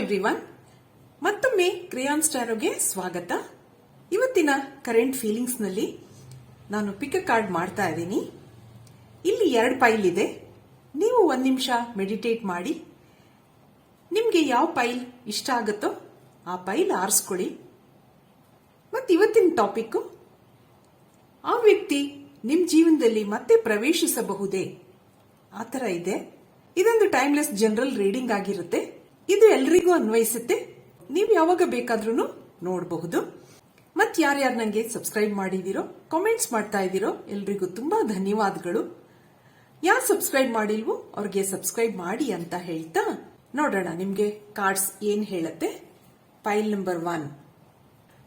Everyone, ಮತ್ತೊಮ್ಮೆ ಕ್ರೇಯಾನ್ ಸ್ಟಾರೋಗೆ ಸ್ವಾಗತ. ಇವತ್ತಿನ ಕರೆಂಟ್ ಫೀಲಿಂಗ್ಸ್ ನಲ್ಲಿ ನಾನು ಪಿಕ್ ಅ ಕಾರ್ಡ್ ಮಾಡ್ತಾ ಇದ್ದೀನಿ. ಇಲ್ಲಿ 2 ಪೈಲ್ ಇದೆ. ನೀವು 1 ನಿಮಿಷ ಮೆಡಿಟೇಟ್ ಮಾಡಿ ನಿಮ್ಗೆ ಯಾವ ಪೈಲ್ ಇಷ್ಟ ಆಗುತ್ತೋ ಆ ಪೈಲ್ ಆರಿಸ್ಕೊಳ್ಳಿ. ಮತ್ತೆ ಇವತ್ತಿನ ಟಾಪಿಕ್, ಆ ವ್ಯಕ್ತಿ ನಿಮ್ ಜೀವನದಲ್ಲಿ ಮತ್ತೆ ಪ್ರವೇಶಿಸಬಹುದೇ, ಆ ತರ ಇದೆ. ಇದೊಂದು ಟೈಮ್ಲೆಸ್ ಜನರಲ್ ರೀಡಿಂಗ್ ಆಗಿರುತ್ತೆ. ಇದು ಎಲ್ರಿಗೂ ಅನ್ವಯಿಸುತ್ತೆ. ನೀವು ಯಾವಾಗ ಬೇಕಾದ್ರೂ ನೋಡಬಹುದು. ಮತ್ ಯಾರ್ಯಾರು ನಂಗೆ ಸಬ್ಸ್ಕ್ರೈಬ್ ಮಾಡಿದಿರೋ, ಕಾಮೆಂಟ್ಸ್ ಮಾಡ್ತಾ ಇದ್ದೀರೋ ಎಲ್ರಿಗೂ ತುಂಬಾ ಧನ್ಯವಾದಗಳು. ಯಾರು ಸಬ್ಸ್ಕ್ರೈಬ್ ಮಾಡಿಲ್ವೋ ಅವ್ರಿಗೆ ಸಬ್ಸ್ಕ್ರೈಬ್ ಮಾಡಿ ಅಂತ ಹೇಳ್ತಾ ನೋಡೋಣ ನಿಮ್ಗೆ ಕಾರ್ಡ್ಸ್ ಏನ್ ಹೇಳುತ್ತೆ. ಪೈಲ್ ನಂಬರ್ 1,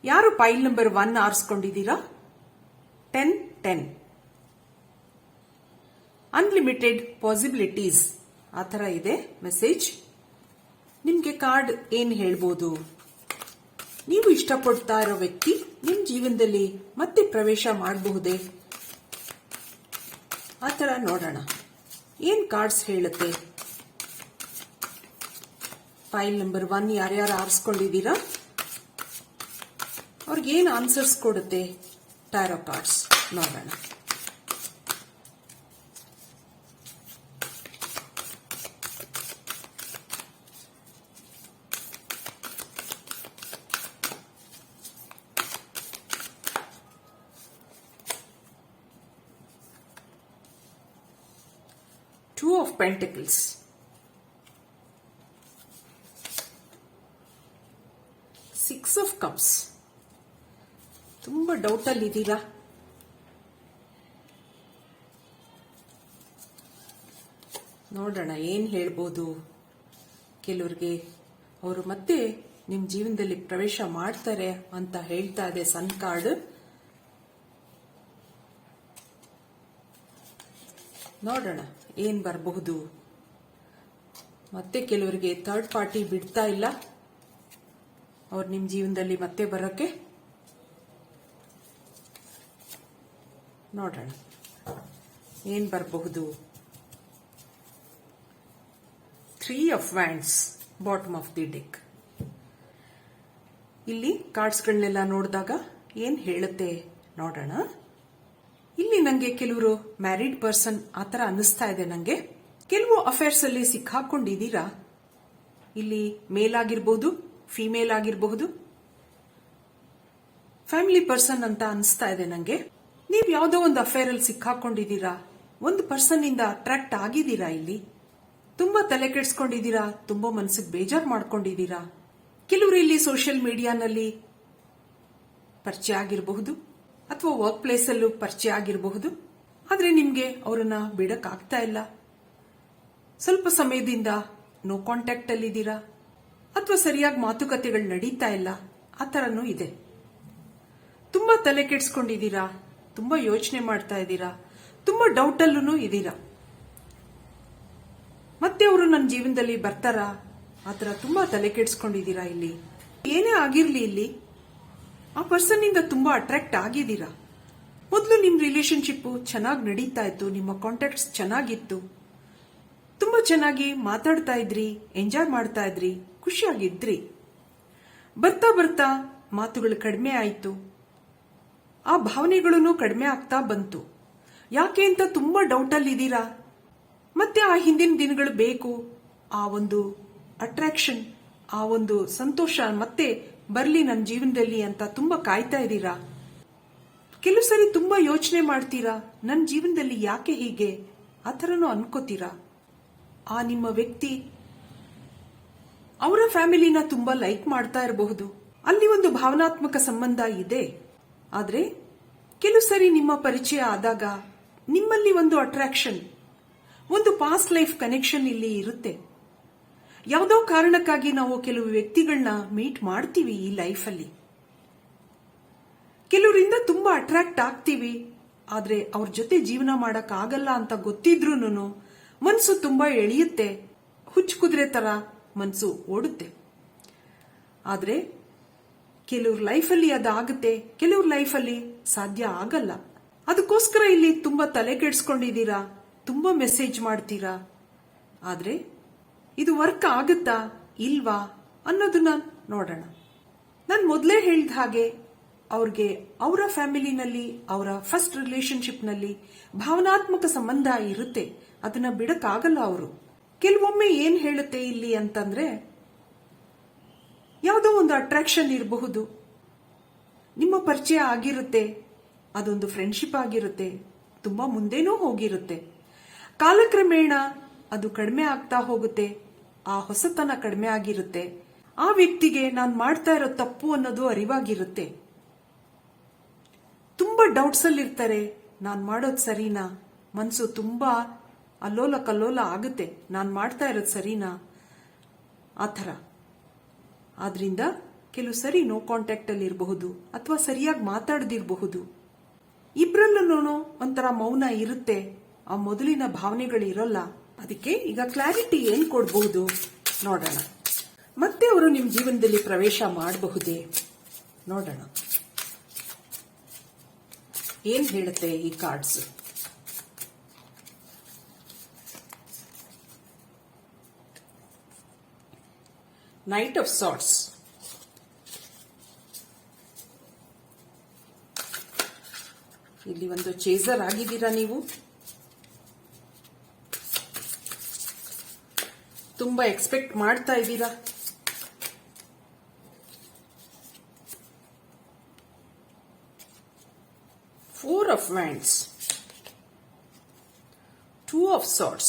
ಯಾರು ಪೈಲ್ ನಂಬರ್ 1 ಆರಿಸ್ಕೊಂಡಿದ್ದೀರಾ? 10 ಅನ್ಲಿಮಿಟೆಡ್ ಪಾಸಿಬಿಲಿಟೀಸ್, ಆ ತರ ಇದೆ ಮೆಸೇಜ್. ನಿಮ್ಗೆ ಕಾರ್ಡ್ ಏನ್ ಹೇಳ್ಬೋದು? ನೀವು ಇಷ್ಟಪಡ್ತಾ ಇರೋ ವ್ಯಕ್ತಿ ನಿಮ್ ಜೀವನದಲ್ಲಿ ಮತ್ತೆ ಪ್ರವೇಶ ಮಾಡಬಹುದೇ, ಆ ತರ ನೋಡೋಣ ಏನ್ ಕಾರ್ಡ್ಸ್ ಹೇಳುತ್ತೆ. ಫೈಲ್ ನಂಬರ್ 1 ಯಾರ್ಯಾರು ಆರಿಸ್ಕೊಂಡಿದ್ದೀರಾ ಅವ್ರಿಗೆ ಏನ್ ಆನ್ಸರ್ಸ್ ಕೊಡುತ್ತೆ ಟ್ಯಾರೋ ಕಾರ್ಡ್ಸ್ ನೋಡೋಣ. Two of Pentacles, Six of Cups. ತುಂಬಾ ಡೌಟ್ ಅಲ್ಲಿ ಇದ್ದೀರಾ? ನೋಡೋಣ ಏನ್ ಹೇಳ್ಬೋದು. ಕೆಲವರಿಗೆ ಅವರು ಮತ್ತೆ ನಿಮ್ ಜೀವನದಲ್ಲಿ ಪ್ರವೇಶ ಮಾಡ್ತಾರೆ ಅಂತ ಹೇಳ್ತಾ ಇದೆ ಸನ್ ಕಾರ್ಡ್. ನೋಡೋಣ ಏನ್ ಬರಬಹುದು. ಮತ್ತೆ ಕೆಲವರಿಗೆ ಥರ್ಡ್ ಪಾರ್ಟಿ ಬಿಡ್ತಾ ಇಲ್ಲ ಅವ್ರು ನಿಮ್ ಜೀವನದಲ್ಲಿ ಮತ್ತೆ ಬರೋಕೆ. ನೋಡೋಣ ಏನ್ ಬರಬಹುದು. 3 of Wands, bottom of the deck. ಇಲ್ಲಿ ಕಾರ್ಡ್ಸ್ಗಳನ್ನೆಲ್ಲ ನೋಡಿದಾಗ ಏನ್ ಹೇಳುತ್ತೆ ನೋಡೋಣ. ಇಲ್ಲಿ ನಂಗೆ ಕೆಲವರು ಮ್ಯಾರಿಡ್ ಪರ್ಸನ್ ಆತರ ಅನ್ನಿಸ್ತಾ ಇದೆ. ನಂಗೆ ಕೆಲವು ಅಫೇರ್ಸ್ ಅಲ್ಲಿ ಸಿಕ್ಕಾಕೊಂಡಿದ್ದೀರಾ. ಇಲ್ಲಿ ಮೇಲ್ ಆಗಿರಬಹುದು, ಫಿಮೇಲ್ ಆಗಿರಬಹುದು, ಫ್ಯಾಮಿಲಿ ಪರ್ಸನ್ ಅಂತ ಅನಿಸ್ತಾ ಇದೆ ನಂಗೆ. ನೀವು ಯಾವುದೋ ಒಂದು ಅಫೇರ್ ಅಲ್ಲಿ ಸಿಕ್ಕಾಕೊಂಡಿದ್ದೀರಾ. ಒಂದು ಪರ್ಸನ್ ಇಂದ ಅಟ್ರಾಕ್ಟ್ ಆಗಿದ್ದೀರಾ. ಇಲ್ಲಿ ತುಂಬಾ ತಲೆ ಕೆಡಿಸ್ಕೊಂಡಿದ್ದೀರಾ, ತುಂಬಾ ಮನಸ್ಸಿಗೆ ಬೇಜಾರು ಮಾಡ್ಕೊಂಡಿದ್ದೀರಾ. ಕೆಲವರು ಇಲ್ಲಿ ಸೋಷಿಯಲ್ ಮೀಡಿಯಾನಲ್ಲಿ ಪರಿಚಯ ಆಗಿರಬಹುದು ಅಥವಾ ವರ್ಕ್ ಪ್ಲೇಸ್ ಅಲ್ಲೂ ಪರಿಚಯ ಆಗಿರಬಹುದು. ಆದ್ರೆ ನಿಮ್ಗೆ ಅವರನ್ನ ಬಿಡಕ್ ಆಗ್ತಾ ಇಲ್ಲ. ಸ್ವಲ್ಪ ಸಮಯದಿಂದ ನೋ ಕಾಂಟ್ಯಾಕ್ಟ್ ಅಲ್ಲಿ ಇದ್ದೀರಾ ಅಥವಾ ಸರಿಯಾಗಿ ಮಾತುಕತೆಗಳು ನಡೀತಾ ಇಲ್ಲ, ಆ ತರನೂ ಇದೆ. ತುಂಬಾ ತಲೆ ಕೆಡಿಸ್ಕೊಂಡಿದ್ದೀರಾ, ತುಂಬಾ ಯೋಚನೆ ಮಾಡ್ತಾ ಇದ್ದೀರಾ, ತುಂಬಾ ಡೌಟ್ ಅಲ್ಲೂ ಇದ್ದೀರಾ. ಮತ್ತೆ ಅವರು ನನ್ನ ಜೀವನದಲ್ಲಿ ಬರ್ತಾರಾ, ಆತರ ತುಂಬಾ ತಲೆ ಕೆಡಿಸ್ಕೊಂಡಿದ್ದೀರಾ. ಇಲ್ಲಿ ಏನೇ ಆಗಿರ್ಲಿ, ಇಲ್ಲಿ ಆ ಪರ್ಸನ್ ಇಂದ ತುಂಬಾ ಅಟ್ರಾಕ್ಟ್ ಆಗಿದ್ದೀರಾ. ಮೊದಲು ನಿಮ್ ರಿಲೇಶನ್ಶಿಪ್ ಚೆನ್ನಾಗಿ ನಡೀತಾ ಇತ್ತು, ನಿಮ್ಮ ಕಾಂಟ್ಯಾಕ್ಟ್ಸ್ ಚೆನ್ನಾಗಿತ್ತು, ತುಂಬಾ ಚೆನ್ನಾಗಿ ಮಾತಾಡ್ತಾ ಇದ್ರಿ, ಎಂಜಾಯ್ ಮಾಡ್ತಾ ಇದ್ರಿ, ಖುಷಿಯಾಗಿದ್ರಿ. ಬರ್ತಾ ಬರ್ತಾ ಮಾತುಗಳು ಕಡಿಮೆ ಆಯ್ತು, ಆ ಭಾವನೆಗಳೂ ಕಡಿಮೆ ಆಗ್ತಾ ಬಂತು. ಯಾಕೆ ಅಂತ ತುಂಬಾ ಡೌಟ್ ಅಲ್ಲಿ ಇದ್ದೀರಾ. ಮತ್ತೆ ಆ ಹಿಂದಿನ ದಿನಗಳು ಬೇಕು, ಆ ಒಂದು ಅಟ್ರಾಕ್ಷನ್, ಆ ಒಂದು ಸಂತೋಷ ಮತ್ತೆ ಬರ್ಲಿ ನನ್ನ ಜೀವನದಲ್ಲಿ ಅಂತ ತುಂಬಾ ಕಾಯ್ತಾ ಇದ್ದೀರಾ. ಕೆಲವು ಸರಿ ತುಂಬಾ ಯೋಚನೆ ಮಾಡ್ತೀರಾ, ನನ್ನ ಜೀವನದಲ್ಲಿ ಯಾಕೆ ಹೀಗೆ, ಆ ಥರನೂ ಅನ್ಕೋತೀರಾ. ಆ ನಿಮ್ಮ ವ್ಯಕ್ತಿ ಅವರ ಫ್ಯಾಮಿಲಿನ ತುಂಬಾ ಲೈಕ್ ಮಾಡ್ತಾ ಇರಬಹುದು, ಅಲ್ಲಿ ಒಂದು ಭಾವನಾತ್ಮಕ ಸಂಬಂಧ ಇದೆ. ಆದ್ರೆ ಕೆಲವು ಸರಿ ನಿಮ್ಮ ಪರಿಚಯ ಆದಾಗ ನಿಮ್ಮಲ್ಲಿ ಒಂದು ಅಟ್ರಾಕ್ಷನ್, ಒಂದು ಪಾಸ್ಟ್ ಲೈಫ್ ಕನೆಕ್ಷನ್ ಇಲ್ಲಿ ಇರುತ್ತೆ. ಯಾವುದೋ ಕಾರಣಕ್ಕಾಗಿ ನಾವು ಕೆಲವು ವ್ಯಕ್ತಿಗಳನ್ನ ಮೀಟ್ ಮಾಡ್ತೀವಿ ಈ ಲೈಫಲ್ಲಿ. ಕೆಲವರಿಂದ ತುಂಬಾ ಅಟ್ರಾಕ್ಟ್ ಆಗ್ತೀವಿ, ಆದ್ರೆ ಅವ್ರ ಜೊತೆ ಜೀವನ ಮಾಡಕ್ ಆಗಲ್ಲ ಅಂತ ಗೊತ್ತಿದ್ರೂನು ಮನ್ಸು ತುಂಬಾ ಎಳೆಯುತ್ತೆ, ಹುಚ್ಚು ಕುದುರೆ ತರ ಮನ್ಸು ಓಡುತ್ತೆ. ಆದ್ರೆ ಕೆಲವ್ರ ಲೈಫಲ್ಲಿ ಅದಾಗುತ್ತೆ, ಕೆಲವ್ರ ಲೈಫಲ್ಲಿ ಸಾಧ್ಯ ಆಗಲ್ಲ. ಅದಕ್ಕೋಸ್ಕರ ಇಲ್ಲಿ ತುಂಬಾ ತಲೆ ಕೆಡಿಸ್ಕೊಂಡಿದ್ದೀರಾ, ತುಂಬಾ ಮೆಸೇಜ್ ಮಾಡ್ತೀರಾ. ಆದ್ರೆ ಇದು ವರ್ಕ್ ಆಗುತ್ತಾ ಇಲ್ವಾ ಅನ್ನೋದನ್ನ ನೋಡೋಣ. ನಾನು ಮೊದಲೇ ಹೇಳಿದ ಹಾಗೆ ಅವ್ರಿಗೆ ಅವರ ಫ್ಯಾಮಿಲಿನಲ್ಲಿ ಅವರ ಫಸ್ಟ್ ರಿಲೇಶನ್ಶಿಪ್ನಲ್ಲಿ ಭಾವನಾತ್ಮಕ ಸಂಬಂಧ ಇರುತ್ತೆ. ಅದನ್ನ ಬಿಡಕ್ಕಾಗಲ್ಲ ಅವರು. ಕೆಲವೊಮ್ಮೆ ಏನ್ ಹೇಳುತ್ತೆ ಇಲ್ಲಿ ಅಂತಂದ್ರೆ, ಯಾವುದೋ ಒಂದು ಅಟ್ರಾಕ್ಷನ್ ಇರಬಹುದು, ನಿಮ್ಮ ಪರಿಚಯ ಆಗಿರುತ್ತೆ, ಅದೊಂದು ಫ್ರೆಂಡ್ಶಿಪ್ ಆಗಿರುತ್ತೆ, ತುಂಬಾ ಮುಂದೆನೂ ಹೋಗಿರುತ್ತೆ. ಕಾಲಕ್ರಮೇಣ ಅದು ಕಡಿಮೆ ಆಗ್ತಾ ಹೋಗುತ್ತೆ, ಆ ಹೊಸತನ ಕಡಿಮೆ ಆಗಿರುತ್ತೆ. ಆ ವ್ಯಕ್ತಿಗೆ ನಾನು ಮಾಡ್ತಾ ಇರೋ ತಪ್ಪು ಅನ್ನೋದು ಅರಿವಾಗಿರುತ್ತೆ. ತುಂಬಾ ಡೌಟ್ಸ್ ಅಲ್ಲಿ ಇರ್ತಾರೆ, ನಾನು ಮಾಡೋದು ಸರಿನಾ, ಮನಸ್ಸು ತುಂಬಾ ಅಲ್ಲೋಲ ಕಲ್ಲೋಲ ಆಗುತ್ತೆ, ನಾನು ಮಾಡ್ತಾ ಇರೋದು ಸರಿನಾ, ಆ ಥರ. ಆದ್ರಿಂದ ಕೆಲವು ಸರಿ ನೋ ಕಾಂಟ್ಯಾಕ್ಟ್ ಅಲ್ಲಿ ಇರಬಹುದು, ಅಥವಾ ಸರಿಯಾಗಿ ಮಾತಾಡದಿರಬಹುದು. ಇಬ್ರಲ್ಲೂ ಒಂಥರ ಮೌನ ಇರುತ್ತೆ, ಆ ಮೊದಲಿನ ಭಾವನೆಗಳು ಇರೋಲ್ಲ. ಅದಕ್ಕೆ ಈಗ ಕ್ಲಾರಿಟಿ ಏನ್ ಕೊಡಬಹುದು ನೋಡೋಣ. ಮತ್ತೆ ಅವರು ನಿಮ್ಮ ಜೀವನದಲ್ಲಿ ಪ್ರವೇಶ ಮಾಡಬಹುದೇ ನೋಡೋಣ. ಏನ್ ಹೇಳುತ್ತೆ ಈ ಕಾರ್ಡ್ಸ್? ನೈಟ್ ಆಫ್ ಸಾರ್ಟ್ಸ್, ಇಲ್ಲಿ ಒಂದು ಚೇಸರ್ ಆಗಿದ್ದೀರಾ ನೀವು. ತುಂಬಾ ಎಕ್ಸ್ಪೆಕ್ಟ್ ಮಾಡ್ತಾ ಇದ್ದೀರಾ. Four of Wands, Two of Swords,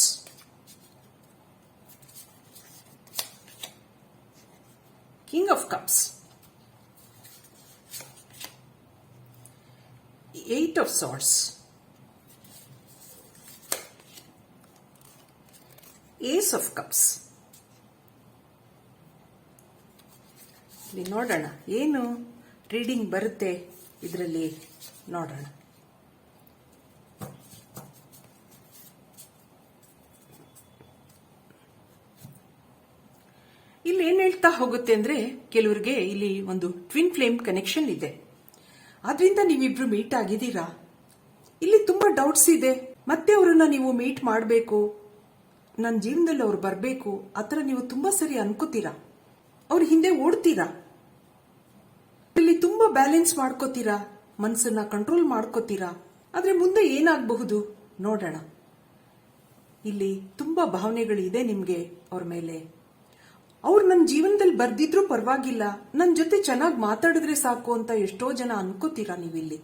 King of Cups, Eight of Swords, Ace of Cups. ಇಲ್ಲಿ ನೋಡೋಣ ಏನು ರೀಡಿಂಗ್ ಬರುತ್ತೆ ಇದರಲ್ಲಿ ನೋಡೋಣ. ಇಲ್ಲಿ ಏನ್ ಹೇಳ್ತಾ ಹೋಗುತ್ತೆ ಅಂದ್ರೆ, ಕೆಲವರಿಗೆ ಇಲ್ಲಿ ಒಂದು ಟ್ವಿನ್ ಫ್ಲೇಮ್ ಕನೆಕ್ಷನ್ ಇದೆ. ಆದ್ರಿಂದ ನೀವಿಬ್ರು ಮೀಟ್ ಆಗಿದ್ದೀರಾ. ಇಲ್ಲಿ ತುಂಬಾ ಡೌಟ್ಸ್ ಇದೆ. ಮತ್ತೆ ಅವರನ್ನ ನೀವು ಮೀಟ್ ಮಾಡಬೇಕು, ನನ್ನ ಜೀವನದಲ್ಲಿ ಅವ್ರು ಬರಬೇಕು, ಆತರ ನೀವು ತುಂಬಾ ಸರಿ ಅನ್ಕೋತೀರಾ. ಅವ್ರ ಹಿಂದೆ ಓಡ್ತೀರಾ. ಇಲ್ಲಿ ತುಂಬಾ ಬ್ಯಾಲೆನ್ಸ್ ಮಾಡ್ಕೋತೀರಾ, ಮನಸ್ಸನ್ನ ಕಂಟ್ರೋಲ್ ಮಾಡ್ಕೋತೀರಾ. ಆದ್ರೆ ಮುಂದೆ ಏನಾಗಬಹುದು ನೋಡೋಣ. ಇಲ್ಲಿ ತುಂಬಾ ಭಾವನೆಗಳಿದೆ ನಿಮ್ಗೆ ಅವ್ರ ಮೇಲೆ. ಅವ್ರು ನನ್ನ ಜೀವನದಲ್ಲಿ ಬರ್ದಿದ್ರು ಪರವಾಗಿಲ್ಲ, ನನ್ನ ಜೊತೆ ಚೆನ್ನಾಗಿ ಮಾತಾಡಿದ್ರೆ ಸಾಕು ಅಂತ ಎಷ್ಟೋ ಜನ ಅನ್ಕೋತೀರಾ ನೀವಿಲ್ಲಿ.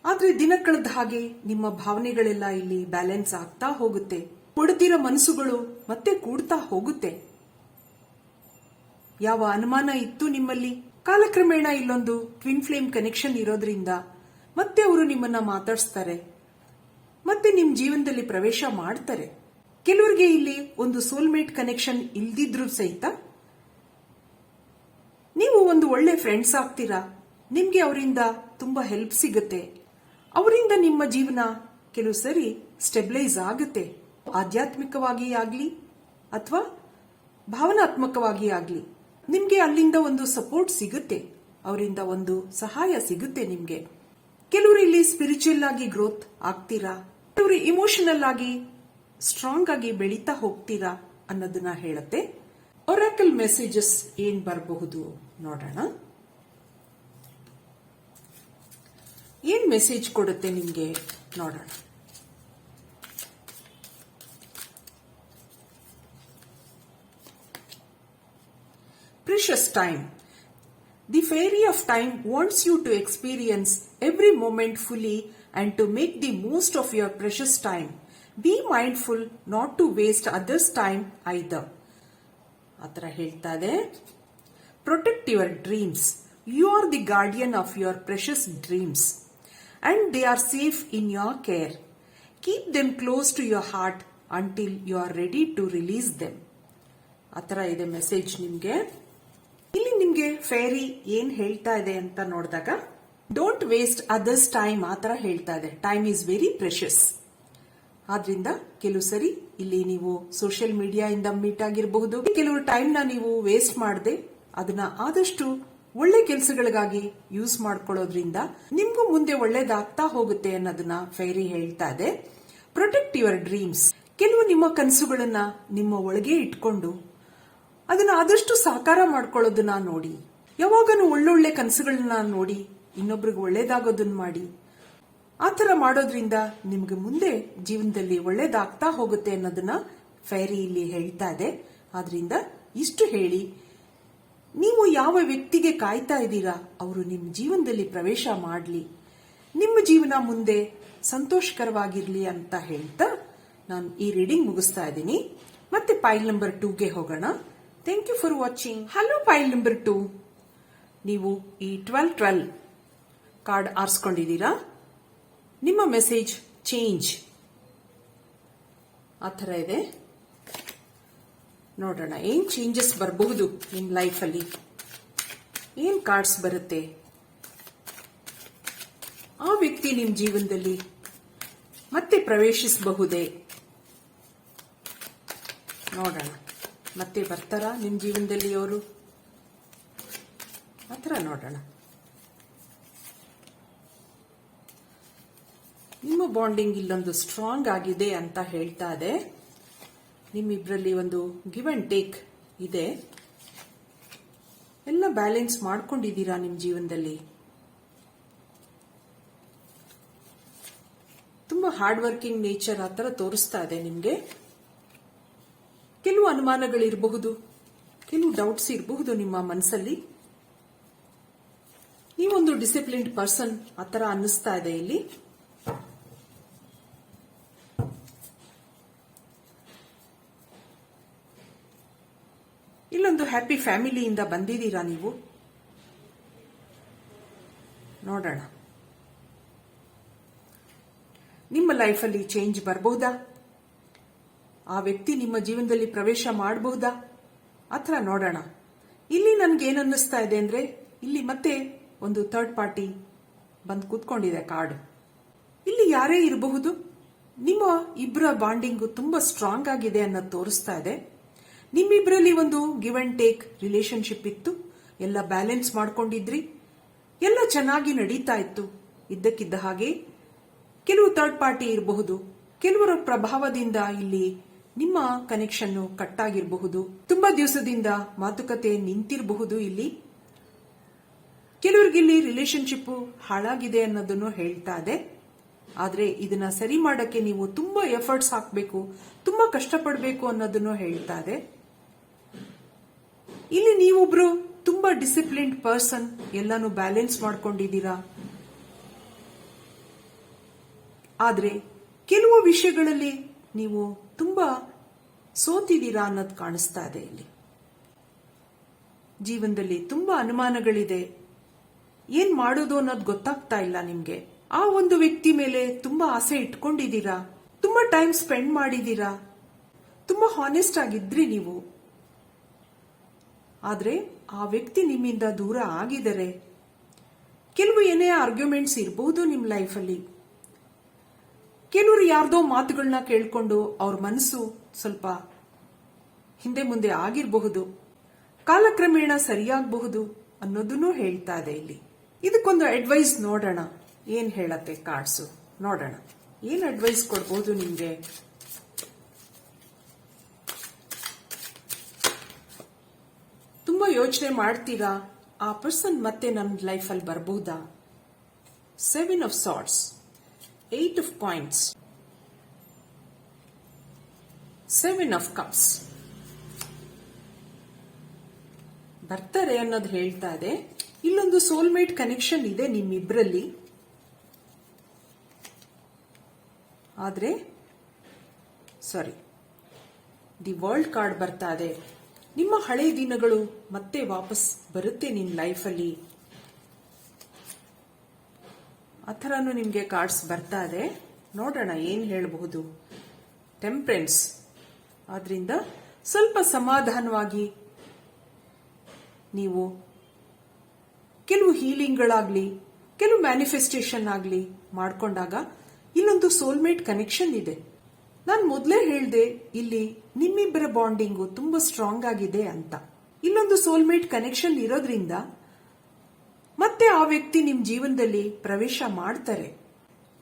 ಆದ್ರೆ ದಿನ ಕಳೆದ ಹಾಗೆ ನಿಮ್ಮ ಭಾವನೆಗಳೆಲ್ಲ ಇಲ್ಲಿ ಬ್ಯಾಲೆನ್ಸ್ ಆಗ್ತಾ ಹೋಗುತ್ತೆ. ಕೊಡ್ತಿರೋ ಮನಸ್ಸುಗಳು ಮತ್ತೆ ಕೂಡ್ತಾ ಹೋಗುತ್ತೆ. ಯಾವ ಅನುಮಾನ ಇತ್ತು ನಿಮ್ಮಲ್ಲಿ, ಕಾಲಕ್ರಮೇಣ ಇಲ್ಲೊಂದು ಟ್ವಿನ್ ಫ್ಲೇಮ್ ಕನೆಕ್ಷನ್ ಇರೋದ್ರಿಂದ ಮತ್ತೆ ಅವರು ನಿಮ್ಮನ್ನ ಮಾತಾಡಿಸ್ತಾರೆ, ಮತ್ತೆ ನಿಮ್ ಜೀವನದಲ್ಲಿ ಪ್ರವೇಶ ಮಾಡ್ತಾರೆ. ಕೆಲವರಿಗೆ ಇಲ್ಲಿ ಒಂದು ಸೋಲ್ಮೇಟ್ ಕನೆಕ್ಷನ್ ಇಲ್ದಿದ್ರು ಸಹಿತ ನೀವು ಒಂದು ಒಳ್ಳೆ ಫ್ರೆಂಡ್ಸ್ ಆಗ್ತೀರಾ. ನಿಮ್ಗೆ ಅವರಿಂದ ತುಂಬಾ ಹೆಲ್ಪ್ ಸಿಗುತ್ತೆ. ಅವರಿಂದ ನಿಮ್ಮ ಜೀವನ ಕೆಲವು ಸರಿ ಸ್ಟೆಬಿಲೈಸ್ ಆಗುತ್ತೆ. ಆಧ್ಯಾತ್ಮಿಕವಾಗಿ ಆಗ್ಲಿ ಅಥವಾ ಭಾವನಾತ್ಮಕವಾಗಿ ಆಗ್ಲಿ ನಿಮ್ಗೆ ಅಲ್ಲಿಂದ ಒಂದು ಸಪೋರ್ಟ್ ಸಿಗುತ್ತೆ, ಅವರಿಂದ ಒಂದು ಸಹಾಯ ಸಿಗುತ್ತೆ ನಿಮ್ಗೆ. ಕೆಲವರು ಇಲ್ಲಿ ಸ್ಪಿರಿಚುವಲ್ ಆಗಿ ಗ್ರೋತ್ ಆಗ್ತೀರಾ, ಕೆಲವರು ಇಮೋಷನಲ್ ಆಗಿ ಸ್ಟ್ರಾಂಗ್ ಆಗಿ ಬೆಳೀತಾ ಹೋಗ್ತೀರಾ ಅನ್ನೋದನ್ನ ಹೇಳುತ್ತೆ. ಒರಾಕಲ್ ಮೆಸೇಜಸ್ ಏನ್ ಬರಬಹುದು ನೋಡೋಣ. ಏನ್ ಮೆಸೇಜ್ ಕೊಡುತ್ತೆ ನಿಮ್ಗೆ ನೋಡೋಣ. Precious time. The fairy of time wants you to experience every moment fully and to make the most of your precious time. Be mindful not to waste others' time either. ಆತರ ಹೇಳ್ತಾ ಇದೆ. Protect your dreams. You are the guardian of your precious dreams and they are safe in your care. Keep them close to your heart until you are ready to release them. ಆತರ ಇದೆ message ನಿಮ್ಗೆ. ಇಲ್ಲಿ ನಿಮ್ಗೆ fairy ಏನ್ ಹೇಳ್ತಾ ಇದೆ ಅಂತ ನೋಡಿದಾಗ, ಡೋಂಟ್ ವೇಸ್ಟ್ ಅದರ್ಸ್ ಟೈಮ್ ಆತರ ಹೇಳ್ತಾ ಇದೆ. Time is very precious. ಆದ್ರಿಂದ ಕೆಲವು ಸರಿ ಇಲ್ಲಿ ನೀವು ಸೋಷಿಯಲ್ ಮೀಡಿಯಾ ಇಂದ ಮೀಟ್ ಆಗಿರಬಹುದು. ಕೆಲವು ಟೈಮ್ ನ ನೀವು ವೇಸ್ಟ್ ಮಾಡದೆ ಅದನ್ನ ಆದಷ್ಟು ಒಳ್ಳೆ ಕೆಲಸಗಳಿಗಾಗಿ ಯೂಸ್ ಮಾಡ್ಕೊಳ್ಳೋದ್ರಿಂದ ನಿಮ್ಗೂ ಮುಂದೆ ಒಳ್ಳೇದಾಗ್ತಾ ಹೋಗುತ್ತೆ ಅನ್ನೋದನ್ನ ಫೈರಿ ಹೇಳ್ತಾ ಇದೆ. Protect your dreams. ಕೆಲವು ನಿಮ್ಮ ಕನಸುಗಳನ್ನ ನಿಮ್ಮ ಒಳಗೆ ಇಟ್ಕೊಂಡು ಅದನ್ನ ಆದಷ್ಟು ಸಾಕಾರ ಮಾಡ್ಕೊಳ್ಳೋದನ್ನ ನೋಡಿ. ಯಾವಾಗನೂ ಒಳ್ಳೊಳ್ಳೆ ಕನಸುಗಳನ್ನ ನೋಡಿ ಇನ್ನೊಬ್ರಿಗೆ ಒಳ್ಳೇದಾಗೋದನ್ನ ಮಾಡಿ. ಆ ಥರ ಮಾಡೋದ್ರಿಂದ ನಿಮ್ಗೆ ಮುಂದೆ ಜೀವನದಲ್ಲಿ ಒಳ್ಳೇದಾಗ್ತಾ ಹೋಗುತ್ತೆ ಅನ್ನೋದನ್ನ ಫೈರಿ ಇಲ್ಲಿ ಹೇಳ್ತಾ ಇದೆ. ಆದ್ರಿಂದ ಇಷ್ಟು ಹೇಳಿ, ನೀವು ಯಾವ ವ್ಯಕ್ತಿಗೆ ಕಾಯ್ತಾ ಇದ್ದೀರಾ ಅವರು ನಿಮ್ಮ ಜೀವನದಲ್ಲಿ ಪ್ರವೇಶ ಮಾಡಲಿ, ನಿಮ್ಮ ಜೀವನ ಮುಂದೆ ಸಂತೋಷಕರವಾಗಿರ್ಲಿ ಅಂತ ಹೇಳ್ತಾ ನಾನು ಈ ರೀಡಿಂಗ್ ಮುಗಿಸ್ತಾ ಇದ್ದೀನಿ. ಮತ್ತೆ ಪೈಲ್ ನಂಬರ್ 2ಗೆ ಹೋಗೋಣ. Thank you for watching. Hello pile number 2, ನೀವು ಈ 12 ಕಾರ್ಡ್ ಆರಿಸ್ಕೊಂಡಿದ್ದೀರಾ. ನಿಮ್ಮ ಮೆಸೇಜ್ ಚೇಂಜ್ ಆ ಥರ ಇದೆ. ನೋಡೋಣ ಏನ್ ಚೇಂಜಸ್ ಬರಬಹುದು ನಿಮ್ಮ ಲೈಫಲ್ಲಿ, ಏನ್ ಕಾರ್ಡ್ಸ್ ಬರುತ್ತೆ. ಆ ವ್ಯಕ್ತಿ ನಿಮ್ಮ ಜೀವನದಲ್ಲಿ ಮತ್ತೆ ಪ್ರವೇಶಿಸಬಹುದೇ ನೋಡೋಣ. ಮತ್ತೆ ಬರ್ತಾರಾ ನಿಮ್ಮ ಜೀವನದಲ್ಲಿ ಅವರು, ಆ ಥರ ನೋಡೋಣ. ನಿಮ್ಮ ಬಾಂಡಿಂಗ್ ಇಲ್ಲೊಂದು ಸ್ಟ್ರಾಂಗ್ ಆಗಿದೆ ಅಂತ ಹೇಳ್ತಾ ಇದೆ. ನಿಮ್ಮಿಬ್ಬರಲ್ಲಿ ಒಂದು ಗಿವ್ ಅಂಡ್ ಟೇಕ್ ಇದೆ. ಎಲ್ಲ ಬ್ಯಾಲೆನ್ಸ್ ಮಾಡ್ಕೊಂಡಿದ್ದೀರಾ ನಿಮ್ಮ ಜೀವನದಲ್ಲಿ. ತುಂಬಾ ಹಾರ್ಡ್ ವರ್ಕಿಂಗ್ ನೇಚರ್ ಆ ಥರ ತೋರಿಸ್ತಾ ಇದೆ ನಿಮಗೆ. ಕೆಲವು ಅನುಮಾನಗಳಿರಬಹುದು, ಕೆಲವು ಡೌಟ್ಸ್ ಇರಬಹುದು ನಿಮ್ಮ ಮನಸ್ಸಲ್ಲಿ. ನೀವೊಂದು ಡಿಸಿಪ್ಲಿನ್ಡ್ ಪರ್ಸನ್ ಆ ಥರ ಅನ್ನಿಸ್ತಾ ಇದೆ ಇಲ್ಲಿ. ಇಲ್ಲೊಂದು ಹ್ಯಾಪಿ ಫ್ಯಾಮಿಲಿಯಿಂದ ಬಂದಿದ್ದೀರಾ ನೀವು. ನೋಡೋಣ ನಿಮ್ಮ ಲೈಫಲ್ಲಿ ಚೇಂಜ್ ಬರಬಹುದಾ, ಆ ವ್ಯಕ್ತಿ ನಿಮ್ಮ ಜೀವನದಲ್ಲಿ ಪ್ರವೇಶ ಮಾಡಬಹುದಾ ಆ ಥರ ನೋಡೋಣ. ಇಲ್ಲಿ ನನ್ಗೇನ್ ಅನ್ನಿಸ್ತಾ ಇದೆ ಅಂದ್ರೆ, ಇಲ್ಲಿ ಮತ್ತೆ ಒಂದು ಥರ್ಡ್ ಪಾರ್ಟಿ ಬಂದು ಕೂತ್ಕೊಂಡಿದೆ ಕಾರ್ಡ್. ಇಲ್ಲಿ ಯಾರೇ ಇರಬಹುದು, ನಿಮ್ಮ ಇಬ್ಬರ ಬಾಂಡಿಂಗು ತುಂಬಾ ಸ್ಟ್ರಾಂಗ್ ಆಗಿದೆ ಅನ್ನೋದು ತೋರಿಸ್ತಾ ಇದೆ. ನಿಮ್ಮಿಬ್ಬರಲ್ಲಿ ಒಂದು ಗಿವ್ ಅಂಡ್ ಟೇಕ್ ರಿಲೇಶನ್ಶಿಪ್ ಇತ್ತು, ಎಲ್ಲ ಬ್ಯಾಲೆನ್ಸ್ ಮಾಡ್ಕೊಂಡಿದ್ರಿ, ಎಲ್ಲ ಚೆನ್ನಾಗಿ ನಡೀತಾ ಇತ್ತು. ಇದ್ದಕ್ಕಿದ್ದ ಹಾಗೆ ಕೆಲವು ಥರ್ಡ್ ಪಾರ್ಟಿ ಇರಬಹುದು, ಕೆಲವರ ಪ್ರಭಾವದಿಂದ ಇಲ್ಲಿ ನಿಮ್ಮ ಕನೆಕ್ಷನ್ ಕಟ್ ಆಗಿರಬಹುದು, ತುಂಬಾ ದಿವಸದಿಂದ ಮಾತುಕತೆ ನಿಂತಿರಬಹುದು. ಇಲ್ಲಿ ಕೆಲವರಿಗಿಲ್ಲಿ ರಿಲೇಶನ್ಶಿಪ್ ಹಾಳಾಗಿದೆ ಅನ್ನೋದನ್ನು ಹೇಳ್ತಾ ಇದೆ. ಆದ್ರೆ ಇದನ್ನ ಸರಿ ಮಾಡಕ್ಕೆ ನೀವು ತುಂಬಾ ಎಫರ್ಟ್ಸ್ ಹಾಕಬೇಕು, ತುಂಬಾ ಕಷ್ಟಪಡಬೇಕು ಅನ್ನೋದನ್ನು ಹೇಳ್ತಾ ಇದೆ. ಇಲ್ಲಿ ನೀವೊಬ್ರು ತುಂಬಾ ಡಿಸಿಪ್ಲಿನ್ಡ್ ಪರ್ಸನ್, ಎಲ್ಲಾನು ಬ್ಯಾಲೆನ್ಸ್ ಮಾಡ್ಕೊಂಡಿದ್ದೀರಾ. ಆದ್ರೆ ಕೆಲವು ವಿಷಯಗಳಲ್ಲಿ ನೀವು ತುಂಬಾ ಸೋತಿದ್ದೀರಾ ಅನ್ನೋದು ಕಾಣಿಸ್ತಾ ಇದೆ. ಇಲ್ಲಿ ಜೀವನದಲ್ಲಿ ತುಂಬಾ ಅನುಮಾನಗಳಿದೆ, ಏನ್ ಮಾಡೋದು ಅನ್ನೋದು ಗೊತ್ತಾಗ್ತಾ ಇಲ್ಲ ನಿಮ್ಗೆ. ಆ ಒಂದು ವ್ಯಕ್ತಿ ಮೇಲೆ ತುಂಬಾ ಆಸೆ ಇಟ್ಕೊಂಡಿದ್ದೀರಾ, ತುಂಬಾ ಟೈಮ್ ಸ್ಪೆಂಡ್ ಮಾಡಿದ್ದೀರಾ, ತುಂಬಾ ಹಾನೆಸ್ಟ್ ಆಗಿದ್ರಿ ನೀವು. ಆದ್ರೆ ಆ ವ್ಯಕ್ತಿ ನಿಮ್ಮಿಂದ ದೂರ ಆಗಿದ್ದಾರೆ. ಕೆಲವು ಏನೇ ಆರ್ಗ್ಯುಮೆಂಟ್ಸ್ ಇರಬಹುದು ನಿಮ್ಮ ಲೈಫಲ್ಲಿ. ಕೆಲವರು ಯಾರ್ದೋ ಮಾತುಗಳನ್ನ ಕೇಳ್ಕೊಂಡು ಅವ್ರ ಮನಸ್ಸು ಸ್ವಲ್ಪ ಹಿಂದೆ ಮುಂದೆ ಆಗಿರಬಹುದು, ಕಾಲಕ್ರಮೇಣ ಸರಿಯಾಗಬಹುದು ಅನ್ನೋದನ್ನು ಹೇಳ್ತಾ ಇದೆ ಇಲ್ಲಿ. ಇದಕ್ಕೊಂದು ಅಡ್ವೈಸ್ ನೋಡೋಣ, ಏನ್ ಹೇಳತ್ತೆ ಕಾರ್ಡ್ಸು. ನೋಡೋಣ ಏನ್ ಅಡ್ವೈಸ್ ಕೊಡ್ಬೋದು ನಿಮ್ಗೆ. ತುಂಬಾ ಯೋಚನೆ ಮಾಡ್ತೀರಾ, ಆ ಪರ್ಸನ್ ಮತ್ತೆ ನನ್ನ ಲೈಫಲ್ಲಿ ಬರಬಹುದಾ. 7 of Swords, 8 of Coins, 7 of Cups. ಬರ್ತಾರೆ ಅನ್ನೋದು ಹೇಳ್ತಾ ಇದೆ. ಇಲ್ಲೊಂದು ಸೋಲ್ಮೇಟ್ ಕನೆಕ್ಷನ್ ಇದೆ ನಿಮ್ಮಿಬ್ಬರಲ್ಲಿ. ಆದ್ರೆ ದಿ ವರ್ಲ್ಡ್ ಕಾರ್ಡ್ ಬರ್ತಾ ಇದೆ. ನಿಮ್ಮ ಹಳೆ ದಿನಗಳು ಮತ್ತೆ ವಾಪಸ್ ಬರುತ್ತೆ ನಿಮ್ಮ ಲೈಫಲ್ಲಿ. ಆ ಥರನೂ ನಿಮಗೆ ಕಾರ್ಡ್ಸ್ ಬರ್ತಾ ಇದೆ. ನೋಡೋಣ ಏನ್ ಹೇಳಬಹುದು. ಟೆಂಪರೆನ್ಸ್, ಆದ್ರಿಂದ ಸ್ವಲ್ಪ ಸಮಾಧಾನವಾಗಿ ನೀವು ಕೆಲವು ಹೀಲಿಂಗ್ಗಳಾಗ್ಲಿ, ಕೆಲವು ಮ್ಯಾನಿಫೆಸ್ಟೇಷನ್ ಆಗ್ಲಿ ಮಾಡ್ಕೊಂಡಾಗ ಇಲ್ಲೊಂದು ಸೋಲ್ಮೇಟ್ ಕನೆಕ್ಷನ್ ಇದೆ. ನಾನು ಮೊದಲೇ ಹೇಳ್ದೆ ಇಲ್ಲಿ ನಿಮ್ಮಿಬ್ಬರ ಬಾಂಡಿಂಗು ತುಂಬಾ ಸ್ಟ್ರಾಂಗ್ ಆಗಿದೆ ಅಂತ. ಇಲ್ಲೊಂದು ಸೋಲ್ಮೇಟ್ ಕನೆಕ್ಷನ್ ಇರೋದ್ರಿಂದ ಮತ್ತೆ ಆ ವ್ಯಕ್ತಿ ನಿಮ್ ಜೀವನದಲ್ಲಿ ಪ್ರವೇಶ ಮಾಡ್ತಾರೆ.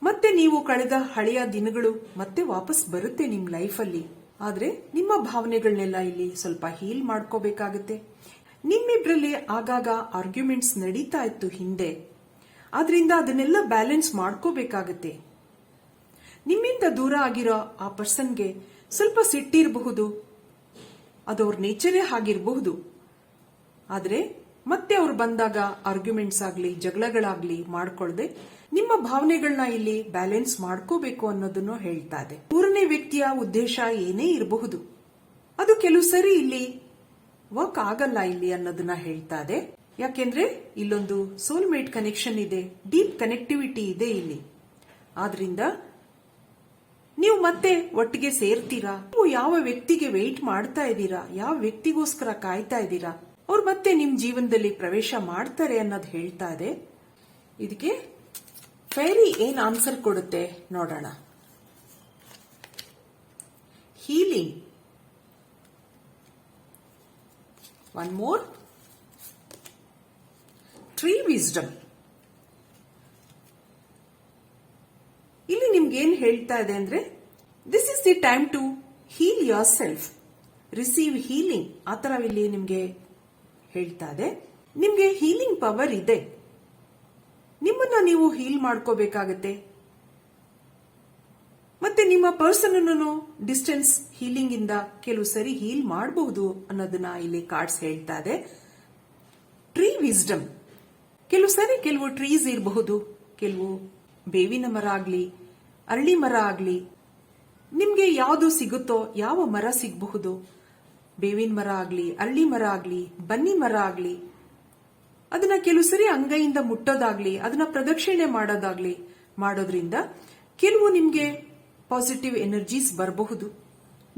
ಮತ್ತೆ ನೀವು ಕಳೆದ ಹಳೆಯ ದಿನಗಳು ಮತ್ತೆ ವಾಪಸ್ ಬರುತ್ತೆ ನಿಮ್ ಲೈಫಲ್ಲಿ. ಆದ್ರೆ ನಿಮ್ಮ ಭಾವನೆಗಳನ್ನೆಲ್ಲ ಇಲ್ಲಿ ಸ್ವಲ್ಪ ಹೀಲ್ ಮಾಡ್ಕೋಬೇಕಾಗತ್ತೆ. ನಿಮ್ಮಿಬ್ರಲ್ಲಿ ಆಗಾಗ ಆರ್ಗ್ಯುಮೆಂಟ್ಸ್ ನಡೀತಾ ಇತ್ತು ಹಿಂದೆ, ಆದ್ರಿಂದ ಅದನ್ನೆಲ್ಲ ಬ್ಯಾಲೆನ್ಸ್ ಮಾಡ್ಕೋಬೇಕಾಗತ್ತೆ. ನಿಮ್ಮಿಂದ ದೂರ ಆಗಿರೋ ಆ ಪರ್ಸನ್ಗೆ ಸ್ವಲ್ಪ ಸಿಟ್ಟಿರಬಹುದು, ಅದು ಅವ್ರ ನೇಚರೇ ಆಗಿರಬಹುದು. ಆದ್ರೆ ಮತ್ತೆ ಅವ್ರು ಬಂದಾಗ ಆರ್ಗ್ಯುಮೆಂಟ್ಸ್ ಆಗ್ಲಿ ಜಗಳಗಳಾಗ್ಲಿ ಮಾಡ್ಕೊಳ್ದೆ ನಿಮ್ಮ ಭಾವನೆಗಳನ್ನ ಇಲ್ಲಿ ಬ್ಯಾಲೆನ್ಸ್ ಮಾಡ್ಕೋಬೇಕು ಅನ್ನೋದನ್ನು ಹೇಳ್ತಾ ಇದೆ. ಮೂರನೇ ವ್ಯಕ್ತಿಯ ಉದ್ದೇಶ ಏನೇ ಇರಬಹುದು, ಅದು ಕೆಲವು ಸರಿ ಇಲ್ಲಿ ವರ್ಕ್ ಆಗಲ್ಲ ಇಲ್ಲಿ ಅನ್ನೋದನ್ನ ಹೇಳ್ತಾ ಇದೆ. ಯಾಕೆಂದ್ರೆ ಇಲ್ಲೊಂದು ಸೋಲ್ಮೇಟ್ ಕನೆಕ್ಷನ್ ಇದೆ, ಡೀಪ್ ಕನೆಕ್ಟಿವಿಟಿ ಇದೆ ಇಲ್ಲಿ. ಆದ್ರಿಂದ ನೀವು ಮತ್ತೆ ಒಟ್ಟಿಗೆ ಸೇರ್ತೀರಾ. ನೀವು ಯಾವ ವ್ಯಕ್ತಿಗೆ ವೆಯ್ಟ್ ಮಾಡ್ತಾ ಇದ್ದೀರಾ, ಯಾವ ವ್ಯಕ್ತಿಗೋಸ್ಕರ ಕಾಯ್ತಾ ಇದ್ದೀರಾ, ಅವ್ರು ಮತ್ತೆ ನಿಮ್ ಜೀವನದಲ್ಲಿ ಪ್ರವೇಶ ಮಾಡ್ತಾರೆ ಅನ್ನೋದು ಹೇಳ್ತಾ ಇದೆ. ಇದಕ್ಕೆ ಫೈರಿ ಏನ್ ಆನ್ಸರ್ ಕೊಡುತ್ತೆ ನೋಡೋಣ. Healing, one more, tree wisdom. ಇಲ್ಲಿ ನಿಮ್ಗೆ ಏನ್ ಹೇಳ್ತಾ ಇದೆ ಅಂದ್ರೆ, this is the time to heal yourself, receive healing. ಆ ತರ ಇಲ್ಲಿ ನಿಮ್ಗೆ ಹೇಳ್ತಾ ಇದೆ. ನಿಮ್ಗೆ ಹೀಲಿಂಗ್ ಪವರ್ ಇದೆ, ನಿಮ್ಮನ್ನ ನೀವು ಹೀಲ್ ಮಾಡ್ಕೋಬೇಕಾಗತ್ತೆ. ಮತ್ತೆ ನಿಮ್ಮ ಪರ್ಸನ್ ಅನ್ನು ಡಿಸ್ಟೆನ್ಸ್ ಹೀಲಿಂಗ್ ಇಂದ ಕೆಲವು ಸರಿ ಹೀಲ್ ಮಾಡಬಹುದು ಅನ್ನೋದನ್ನ ಇಲ್ಲಿ ಕಾರ್ಡ್ಸ್ ಹೇಳ್ತಾ ಇದೆ. ಟ್ರೀ ವಿಸ್ಡಮ್, ಕೆಲವು ಸರಿ ಕೆಲವು ಟ್ರೀಸ್ ಇರಬಹುದು, ಕೆಲವು ಬೇವಿನ ಮರ ಆಗ್ಲಿ ಅರಳಿ ಮರ ಆಗ್ಲಿ, ನಿಮ್ಗೆ ಯಾವುದು ಸಿಗುತ್ತೋ, ಯಾವ ಮರ ಸಿಗಬಹುದು, ಬೇವಿನ ಮರ ಆಗ್ಲಿ ಅರಳಿ ಮರ ಆಗ್ಲಿ ಬನ್ನಿ ಮರ ಆಗ್ಲಿ, ಅದನ್ನ ಕೆಲವು ಸರಿ ಅಂಗೈಯಿಂದ ಮುಟ್ಟೋದಾಗ್ಲಿ ಅದನ್ನ ಪ್ರದಕ್ಷಿಣೆ ಮಾಡೋದಾಗ್ಲಿ ಮಾಡೋದ್ರಿಂದ ಕೆಲವು ನಿಮ್ಗೆ ಪಾಸಿಟಿವ್ ಎನರ್ಜೀಸ್ ಬರಬಹುದು.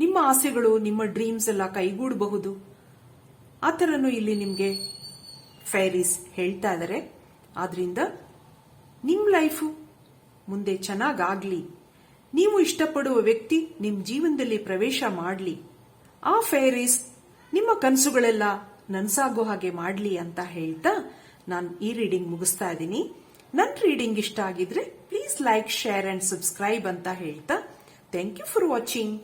ನಿಮ್ಮ ಆಸೆಗಳು ನಿಮ್ಮ ಡ್ರೀಮ್ಸ್ ಎಲ್ಲ ಕೈಗೂಡಬಹುದು. ಆ ಥರನೂ ಇಲ್ಲಿ ನಿಮ್ಗೆ ಫೈರೀಸ್ ಹೇಳ್ತಾ ಇದ್ದಾರೆ. ಆದ್ರಿಂದ ನಿಮ್ ಲೈಫು ಮುಂದೆ ಚೆನ್ನಾಗಾಗ್ಲಿ, ನೀವು ಇಷ್ಟಪಡುವ ವ್ಯಕ್ತಿ ನಿಮ್ ಜೀವನದಲ್ಲಿ ಪ್ರವೇಶ ಮಾಡ್ಲಿ, ಆ ಫೈರೀಸ್ ನಿಮ್ಮ ಕನಸುಗಳೆಲ್ಲ ನನ್ಸಾಗೋ ಹಾಗೆ ಮಾಡ್ಲಿ ಅಂತ ಹೇಳ್ತಾ ನಾನು ಈ ರೀಡಿಂಗ್ ಮುಗಿಸ್ತಾ ಇದ್ದೀನಿ. ನನ್ನ ರೀಡಿಂಗ್ ಇಷ್ಟ ಆಗಿದ್ರೆ please like, share and subscribe ಅಂತ ಹೇಳ್ತಾ ಥ್ಯಾಂಕ್ ಯು ಫಾರ್ ವಾಚಿಂಗ್.